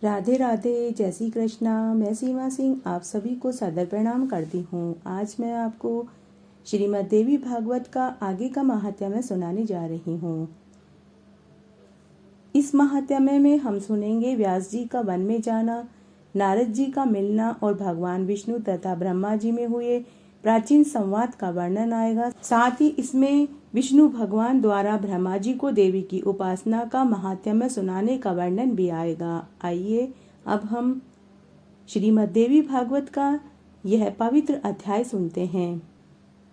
राधे राधे, जय श्री कृष्णा। मैं सीमा सिंह आप सभी को सादर प्रणाम करती हूँ। आज मैं आपको श्रीमद् देवी भागवत का आगे का महात्म्य सुनाने जा रही हूँ। इस महात्म्य में हम सुनेंगे व्यास जी का वन में जाना, नारद जी का मिलना और भगवान विष्णु तथा ब्रह्मा जी में हुए प्राचीन संवाद का वर्णन आएगा। साथ ही इसमें विष्णु भगवान द्वारा ब्रह्मा जी को देवी की उपासना का महात्म्य सुनाने का वर्णन भी आएगा। आइए अब हम श्रीमद् देवी भागवत का यह पवित्र अध्याय सुनते हैं।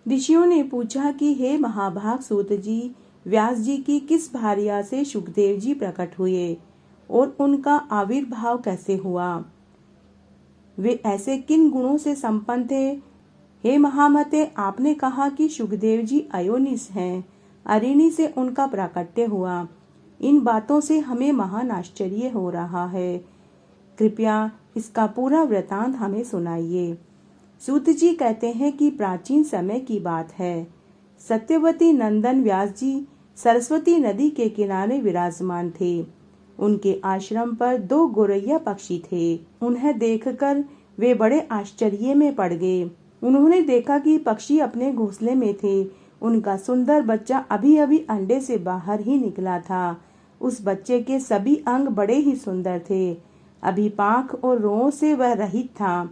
ऋषियों ने पूछा कि हे महाभाग सूत जी, व्यास जी की किस भार्या से सुखदेव जी प्रकट हुए और उनका आविर्भाव कैसे हुआ? वे ऐसे किन गुणों से संपन्न थे? हे महामते, आपने कहा कि सुखदेव जी अयोनिस हैं, अरिणी से उनका प्राकट्य हुआ। इन बातों से हमें महान आश्चर्य हो रहा है। कृपया इसका पूरा वृतांत हमें सुनाइए। सूत जी कहते हैं कि प्राचीन समय की बात है। सत्यवती नंदन व्यास जी सरस्वती नदी के किनारे विराजमान थे। उनके आश्रम पर 2 गोरैया पक्षी थे। उन्हें देखकर वे बड़े आश्चर्य में पड़ गए। उन्होंने देखा कि पक्षी अपने घोंसले में थे। उनका सुंदर बच्चा अभी अभी अंडे से बाहर ही निकला था। उस बच्चे के सभी अंग बड़े ही सुंदर थे। अभी पांख और रोंों से वह रहित था।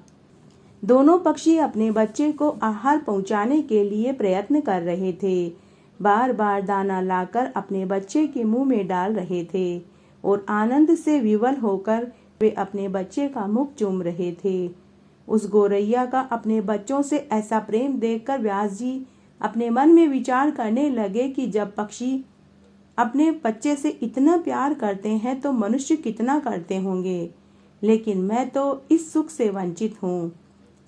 दोनों पक्षी अपने बच्चे को आहार पहुंचाने के लिए प्रयत्न कर रहे थे। बार बार दाना लाकर अपने बच्चे के मुंह में डाल रहे थे और आनंद से विवल होकर वे अपने बच्चे का मुख चूम रहे थे। उस गोरैया का अपने बच्चों से ऐसा प्रेम देखकर व्यास जी अपने मन में विचार करने लगे कि जब पक्षी अपने बच्चे से इतना प्यार करते हैं तो मनुष्य कितना करते होंगे, लेकिन मैं तो इस सुख से वंचित हूँ।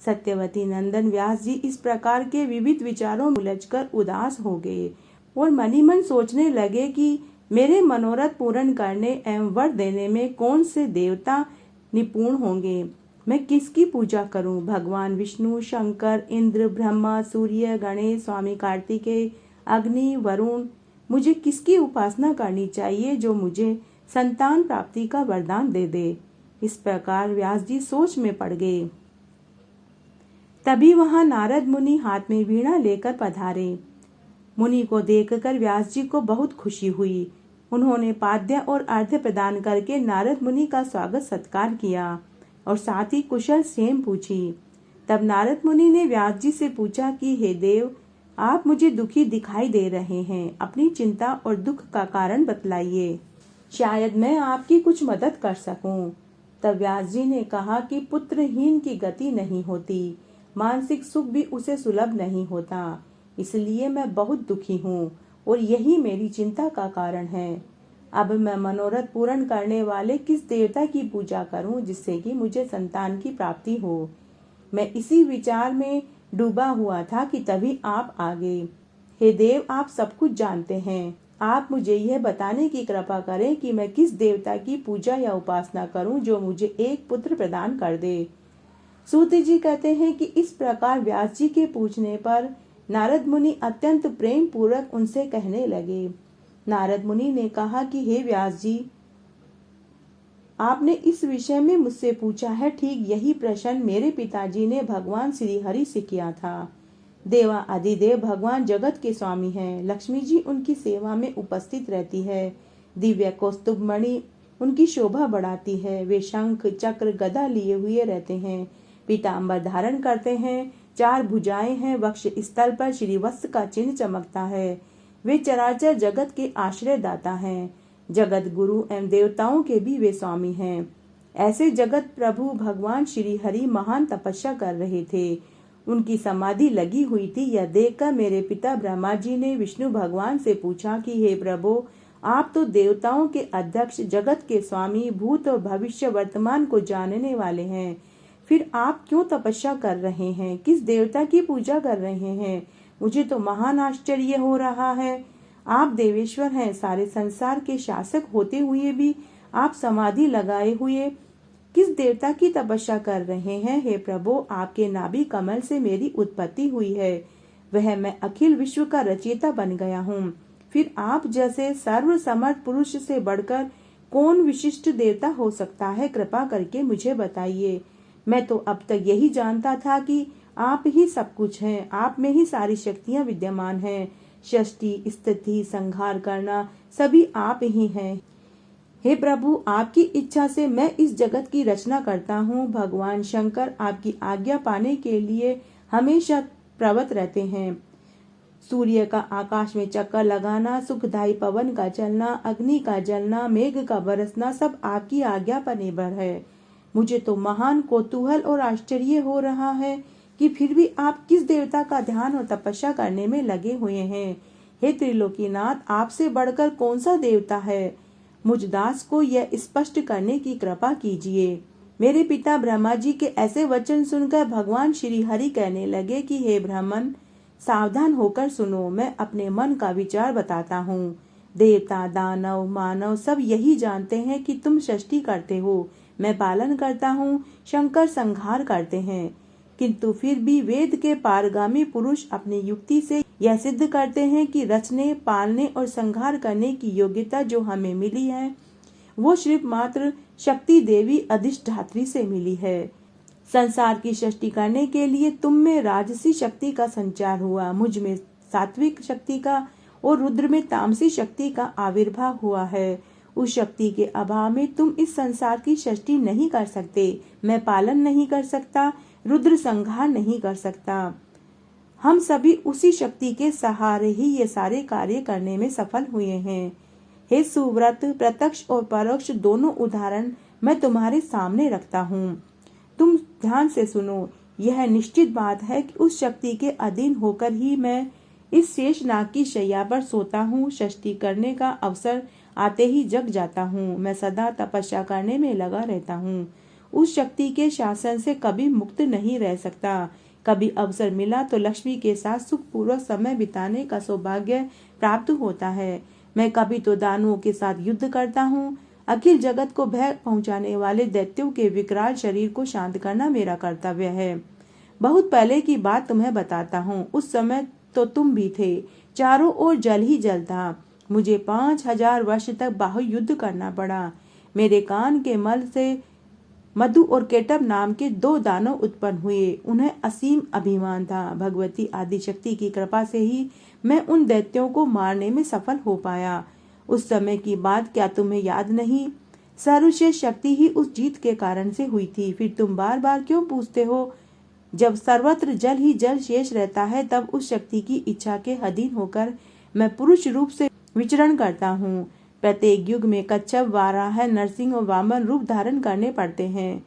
सत्यवती नंदन व्यास जी इस प्रकार के विविध विचारों में उलझकर उदास हो गए और मनी मन सोचने लगे कि मेरे मनोरथ पूर्ण करने एवं वर देने में कौन से देवता निपुण होंगे। मैं किसकी पूजा करूं? भगवान विष्णु, शंकर, इंद्र, ब्रह्मा, सूर्य, गणेश, स्वामी कार्तिकेय, अग्नि, वरुण, मुझे किसकी उपासना करनी चाहिए जो मुझे संतान प्राप्ति का वरदान दे दे? इस प्रकार व्यास जी सोच में पड़ गए। तभी वहां नारद मुनि हाथ में वीणा लेकर पधारे। मुनि को देखकर व्यास जी को बहुत खुशी हुई। उन्होंने पाद्य और अर्घ्य प्रदान करके नारद मुनि का स्वागत सत्कार किया और साथ ही कुशल क्षेम पूछी। तब नारद मुनि ने व्यास जी से पूछा कि हे देव, आप मुझे दुखी दिखाई दे रहे हैं। अपनी चिंता और दुख का कारण बतलाइए, शायद मैं आपकी कुछ मदद कर सकूं। तब व्यास जी ने कहा कि पुत्रहीन की गति नहीं होती, मानसिक सुख भी उसे सुलभ नहीं होता, इसलिए मैं बहुत दुखी हूँ और यही मेरी चिंता का कारण है। अब मैं मनोरथ पूर्ण करने वाले किस देवता की पूजा करूं जिससे कि मुझे संतान की प्राप्ति हो? मैं इसी विचार में डूबा हुआ था कि तभी आप आ गए। हे देव, आप सब कुछ जानते हैं। आप मुझे यह बताने की कृपा करें कि मैं किस देवता की पूजा या उपासना करूं जो मुझे एक पुत्र प्रदान कर दे। सूत जी कहते हैं कि इस प्रकार व्यास जी के पूछने पर नारद मुनि अत्यंत प्रेम पूर्वक उनसे कहने लगे। नारद मुनि ने कहा कि हे व्यास जी, आपने इस विषय में मुझसे पूछा है, ठीक यही प्रश्न मेरे पिताजी ने भगवान श्री हरि से किया था। देवा अधिदेव भगवान जगत के स्वामी हैं। लक्ष्मी जी उनकी सेवा में उपस्थित रहती है। दिव्य कौस्तुभ मणि उनकी शोभा बढ़ाती है। वे शंख, चक्र, गदा लिए हुए रहते हैं। पीतांबर धारण करते हैं। 4 भुजाएं हैं। वक्ष स्थल पर श्रीवत्स का चिन्ह चमकता है। वे चराचर जगत के आश्रय दाता हैं। जगत गुरु एवं देवताओं के भी वे स्वामी हैं। ऐसे जगत प्रभु भगवान श्री हरि महान तपस्या कर रहे थे। उनकी समाधि लगी हुई थी। यह देखकर मेरे पिता ब्रह्मा जी ने विष्णु भगवान से पूछा कि हे प्रभु, आप तो देवताओं के अध्यक्ष, जगत के स्वामी, भूत और भविष्य वर्तमान को जानने वाले हैं, फिर आप क्यों तपस्या कर रहे हैं? किस देवता की पूजा कर रहे हैं? मुझे तो महान आश्चर्य हो रहा है। आप देवेश्वर हैं, सारे संसार के शासक होते हुए भी आप समाधि लगाए हुए किस देवता की तपस्या कर रहे हैं? हे प्रभु, आपके नाभि कमल से मेरी उत्पत्ति हुई है, वह मैं अखिल विश्व का रचयिता बन गया हूँ। फिर आप जैसे सर्व समर्थ पुरुष से बढ़कर कौन विशिष्ट देवता हो सकता है, कृपा करके मुझे बताइए। मैं तो अब तक यही जानता था कि आप ही सब कुछ हैं, आप में ही सारी शक्तियां विद्यमान हैं। सृष्टि, स्थिति, संहार करना सभी आप ही हैं। हे प्रभु, आपकी इच्छा से मैं इस जगत की रचना करता हूँ। भगवान शंकर आपकी आज्ञा पाने के लिए हमेशा प्रवृत्त रहते हैं। सूर्य का आकाश में चक्कर लगाना, सुखदायी पवन का चलना, अग्नि का जलना, मेघ का बरसना सब आपकी आज्ञा पर निर्भर है। मुझे तो महान कौतूहल और आश्चर्य हो रहा है कि फिर भी आप किस देवता का ध्यान और तपस्या करने में लगे हुए हैं। हे त्रिलोकीनाथ, आपसे बढ़कर कौन सा देवता है? मुझ दास को यह स्पष्ट करने की कृपा कीजिए। मेरे पिता ब्रह्मा जी के ऐसे वचन सुनकर भगवान श्री हरि कहने लगे कि हे ब्राह्मण, सावधान होकर सुनो, मैं अपने मन का विचार बताता हूँ। देवता, दानव, मानव सब यही जानते हैं कि तुम सृष्टि करते हो, मैं पालन करता हूँ, शंकर संहार करते हैं। किंतु फिर भी वेद के पारगामी पुरुष अपनी युक्ति से यह सिद्ध करते हैं कि रचने, पालने और संहार करने की योग्यता जो हमें मिली है वो सिर्फ मात्र शक्ति देवी अधिष्ठात्री से मिली है। संसार की सृष्टि करने के लिए तुम में राजसी शक्ति का संचार हुआ, मुझ में सात्विक शक्ति का और रुद्र में तामसी शक्ति का आविर्भाव हुआ है। उस शक्ति के अभाव में तुम इस संसार की सृष्टि नहीं कर सकते, मैं पालन नहीं कर सकता, रुद्र संहार नहीं कर सकता। हम सभी उसी शक्ति के सहारे ही ये सारे कार्य करने में सफल हुए हैं। हे सुव्रत, प्रत्यक्ष और परोक्ष दोनों उदाहरण मैं तुम्हारे सामने रखता हूँ। तुम ध्यान से सुनो। यह निश्चित बात है कि उस शक्ति के अधीन होकर ही मैं इस शेष नाग की शैया पर सोता हूँ। सृष्टि करने का अवसर आते ही जग जाता हूँ। मैं सदा तपस्या करने में लगा रहता हूँ। उस शक्ति के शासन से कभी मुक्त नहीं रह सकता। कभी अवसर मिला तो लक्ष्मी के साथ सुखपूर्वक समय बिताने का सौभाग्य प्राप्त होता है। मैं कभी तो दानवों के साथ युद्ध करता हूँ। अखिल जगत को भय पहुंचाने वाले दैत्यों के विकराल शरीर को शांत करना मेरा कर्तव्य है। बहुत पहले की बात तुम्हें बताता हूँ। उस समय तो तुम भी थे, चारों ओर जल ही जल था। मुझे 5000 वर्ष तक बाहु युद्ध करना पड़ा। मेरे कान के मल से मधु और केटव नाम के 2 दानव उत्पन्न हुए। उन्हें असीम अभिमान था। भगवती आदिशक्ति की कृपा से ही मैं उन दैत्यों को मारने में सफल हो पाया। उस समय की बात क्या तुम्हें याद नहीं? सर्वश्रेष्ठ शक्ति ही उस जीत के कारण से हुई थी। फिर तुम बार बार क्यों पूछते हो? जब सर्वत्र जल ही जल शेष रहता है तब उस शक्ति की इच्छा के अधीन होकर मैं पुरुष रूप से विचरण करता हूँ। प्रत्येक युग में कच्छप, वाराह, नरसिंह और वामन रूप धारण करने पड़ते हैं।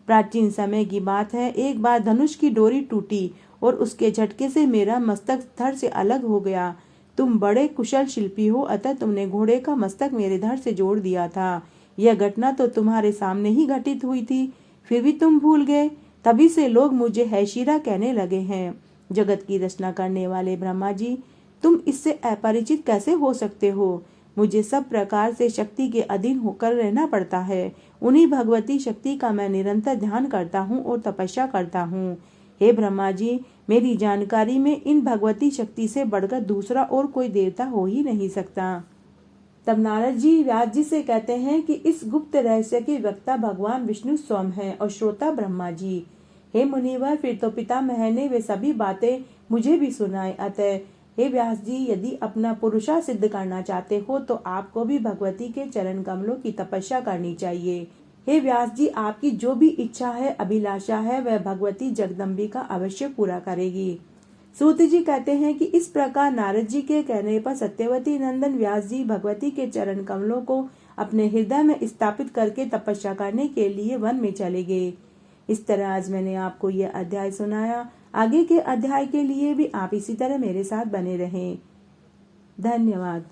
प्राचीन समय की बात है, एक बार धनुष की डोरी टूटी और उसके झटके से मेरा मस्तक धड़ से अलग हो गया। तुम बड़े कुशल शिल्पी हो, अतः तुमने घोड़े का मस्तक मेरे धड़ से जोड़ दिया था। यह घटना तो तुम्हारे सामने ही घटित हुई थी, फिर भी तुम भूल गए। तभी से लोग मुझे हैशिरा कहने लगे हैं। जगत की रचना करने वाले ब्रह्मा जी, तुम इससे अपरिचित कैसे हो सकते हो? मुझे सब प्रकार से शक्ति के अधीन होकर रहना पड़ता है। उन्हीं भगवती शक्ति का मैं निरंतर ध्यान करता हूँ और तपस्या करता हूँ। हे ब्रह्मा जी, मेरी जानकारी में इन भगवती शक्ति से बढ़कर दूसरा और कोई देवता हो ही नहीं सकता। तब नारद जी व्यास जी से कहते हैं कि इस गुप्त रहस्य के वक्ता भगवान विष्णु स्वयं हैं और श्रोता ब्रह्मा जी। हे मुनिवर, फिर तो पितामह ने वे सभी बातें मुझे भी सुनाई। अतः हे व्यास जी, यदि अपना पुरुषा सिद्ध करना चाहते हो तो आपको भी भगवती के चरण कमलों की तपस्या करनी चाहिए। हे व्यास जी, आपकी जो भी इच्छा है, अभिलाषा है, वह भगवती जगदम्बिका अवश्य पूरा करेगी। सूत जी कहते हैं कि इस प्रकार नारद जी के कहने पर सत्यवती नंदन व्यास जी भगवती के चरण कमलों को अपने हृदय में स्थापित करके तपस्या करने के लिए वन में चले गए। इस तरह आज मैंने आपको यह अध्याय सुनाया। आगे के अध्याय के लिए भी आप इसी तरह मेरे साथ बने रहें। धन्यवाद।